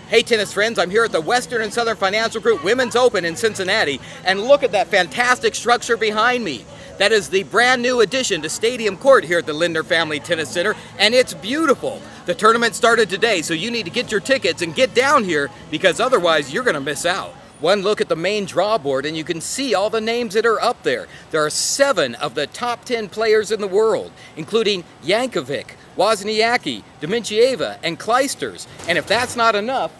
Hey tennis friends, I'm here at the Western and Southern Financial Group Women's Open in Cincinnati, and look at that fantastic structure behind me. That is the brand new addition to Stadium Court here at the Lindner Family Tennis Center, and it's beautiful. The tournament started today, so you need to get your tickets and get down here because otherwise you're going to miss out. One look at the main draw board and you can see all the names that are up there. There are 7 of the top 10 players in the world, including Jankovic, Wozniacki, Dementieva, and Clijsters. And if that's not enough,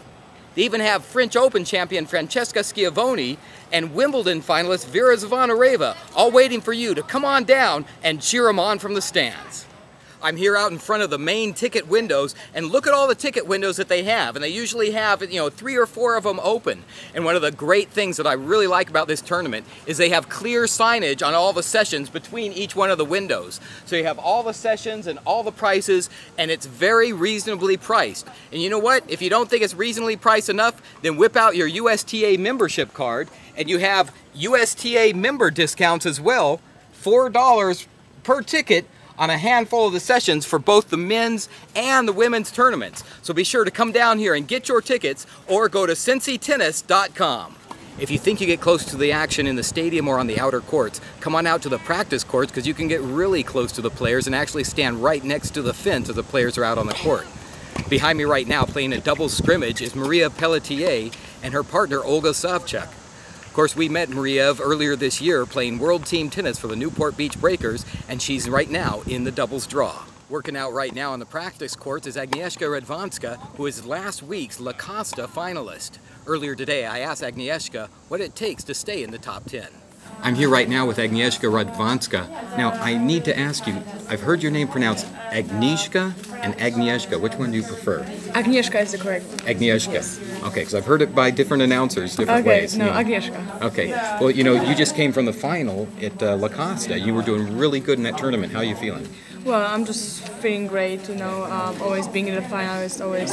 they even have French Open champion Francesca Schiavone and Wimbledon finalist Vera Zvonareva all waiting for you to come on down and cheer them on from the stands. I'm here out in front of the main ticket windows, and look at all the ticket windows that they have. And they usually have, 3 or 4 of them open. And one of the great things that I really like about this tournament is they have clear signage on all the sessions between each one of the windows. So you have all the sessions and all the prices, and it's very reasonably priced. And you know what? If you don't think it's reasonably priced enough, then whip out your USTA membership card, and you have USTA member discounts as well, $4 per ticket on a handful of the sessions for both the men's and the women's tournaments. So be sure to come down here and get your tickets or go to cincytennis.com. If you think you get close to the action in the stadium or on the outer courts, come on out to the practice courts because you can get really close to the players and actually stand right next to the fence as the players are out on the court. Behind me right now playing a double scrimmage is Maria Pelletier and her partner Olga Savchuk. Of course, we met Maria earlier this year playing World Team Tennis for the Newport Beach Breakers, and she's right now in the doubles draw. Working out right now on the practice courts is Agnieszka Radwanska, who is last week's La Costa finalist. Earlier today, I asked Agnieszka what it takes to stay in the top 10. I'm here right now with Agnieszka Radwanska. Now, I need to ask you, I've heard your name pronounced Agnieszka and Agnieszka. Which one do you prefer? Agnieszka is the correct one. Agnieszka. Yes. Okay, because I've heard it by different announcers, different ways. No, Agnieszka. Okay. Yes. Well, you just came from the final at La Costa. You were doing really good in that tournament. How are you feeling? Well, I'm just feeling great, always being in the final is always,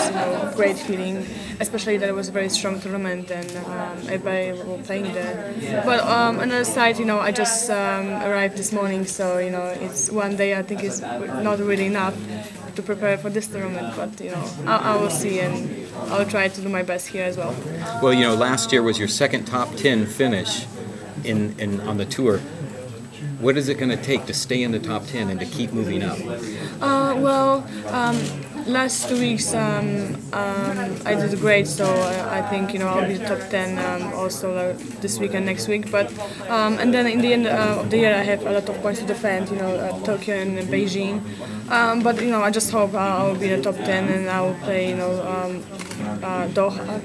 great feeling, especially that it was a very strong tournament and everybody were playing there. But on the other side, I just arrived this morning, so, it's one day I think is not really enough to prepare for this tournament, but, I will see and I'll try to do my best here as well. Well, last year was your second top 10 finish on the tour. What is it going to take to stay in the top 10 and to keep moving up? Last 2 weeks I did great, so I think I'll be the top 10 also this week and next week. But and then in the end of the year I have a lot of points to defend, Tokyo and Beijing. But I just hope I'll be in the top 10 and I will play Doha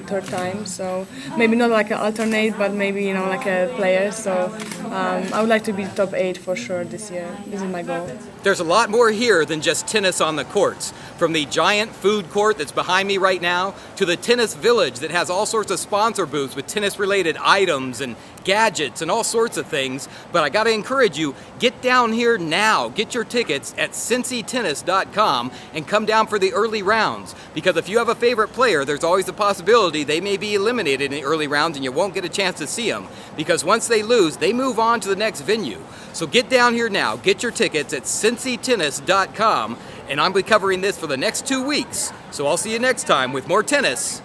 third time. So maybe not like an alternate, but maybe like a player. So I would like to be top 8 for sure this year. This is my goal. There's a lot more here than just tennis on the courts. From the giant food court that's behind me right now to the tennis village that has all sorts of sponsor booths with tennis related items and gadgets and all sorts of things. But I got to encourage you, get down here now. Get your tickets at cincytennis.com and come down for the early rounds. Because if you have a favorite player, there's always the possibility they may be eliminated in the early rounds and you won't get a chance to see them. Because once they lose, they move on to the next venue. So get down here now. Get your tickets at cincytennis.com. And I'll be covering this for the next 2 weeks. So I'll see you next time with more tennis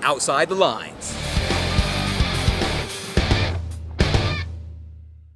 outside the lines.